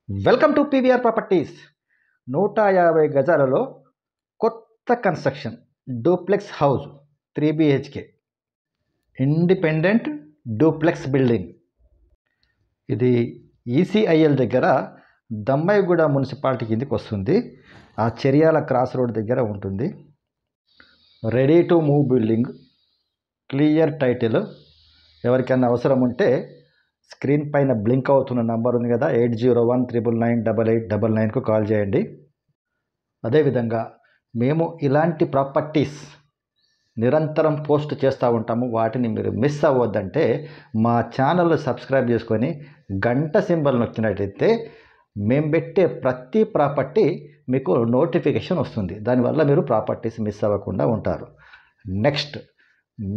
Welcome to PVR properties. 150 గజాలలో కొత్త construction duplex house 3 BHK independent duplex building. ఇది ECIL దగ్గర Dammaiguda municipality కిందకి వస్తుంది. ఆ చెరియాల క్రాస్ రోడ్ దగ్గర ఉంటుంది. Ready to move building, clear title. ఎవరికైనా అవసరం ఉంటే స్క్రీన్ పైన బ్లింక్ అవుతున్న నంబర్ ఉంది కదా, 8019998899కు కాల్ చేయండి. అదేవిధంగా మేము ఇలాంటి ప్రాపర్టీస్ నిరంతరం పోస్ట్ చేస్తూ ఉంటాము. వాటిని మీరు మిస్ అవ్వద్దంటే మా ఛానల్ సబ్స్క్రైబ్ చేసుకొని గంట సింబల్ నొక్కినట్టయితే మేము పెట్టే ప్రతి ప్రాపర్టీ మీకు నోటిఫికేషన్ వస్తుంది. దానివల్ల మీరు ప్రాపర్టీస్ మిస్ అవ్వకుండా ఉంటారు. నెక్స్ట్,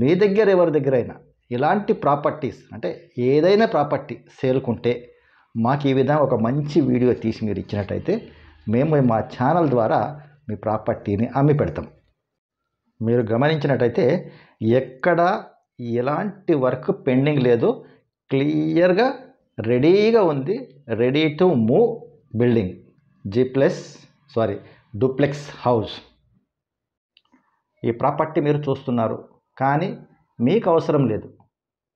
మీ దగ్గర ఎవరి దగ్గరైనా ఇలాంటి ప్రాపర్టీస్ అంటే ఏదైనా ప్రాపర్టీ సేల్కుంటే మాకు ఈ విధంగా ఒక మంచి వీడియో తీసి మీరు ఇచ్చినట్టయితే మేము మా ఛానల్ ద్వారా మీ ప్రాపర్టీని అమ్మి పెడతాం. మీరు గమనించినట్టయితే ఎక్కడ ఎలాంటి వర్క్ పెండింగ్ లేదు, క్లియర్గా రెడీగా ఉంది. Ready to move building duplex house. ఈ ప్రాపర్టీ మీరు చూస్తున్నారు కానీ మీకు అవసరం లేదు.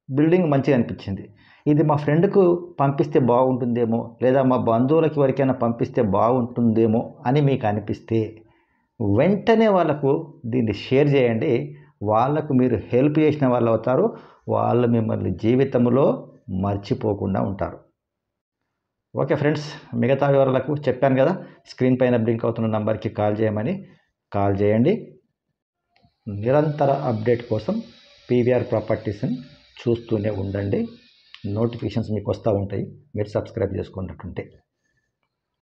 బిల్డింగ్ మంచిగా అనిపించింది, ఇది మా ఫ్రెండ్కు పంపిస్తే బాగుంటుందేమో, లేదా మా బంధువులకి ఎవరికైనా పంపిస్తే బాగుంటుందేమో అని మీకు అనిపిస్తే వెంటనే వాళ్ళకు దీన్ని షేర్ చేయండి. వాళ్ళకు మీరు హెల్ప్ చేసిన వాళ్ళు అవుతారు. వాళ్ళు మిమ్మల్ని జీవితంలో మర్చిపోకుండా ఉంటారు. ఓకే ఫ్రెండ్స్, మిగతా వివరాలకు చెప్పాను కదా, స్క్రీన్ పైన బ్లింక్ అవుతున్న నంబర్కి కాల్ చేయమని కాల్ చేయండి. నిరంతర అప్డేట్ కోసం పీవీఆర్ ప్రాపర్టీస్ని చూస్తూనే ఉండండి. నోటిఫికేషన్స్ మీకు వస్తూ ఉంటాయి, మీరు సబ్స్క్రైబ్ చేసుకున్నట్టుంటే.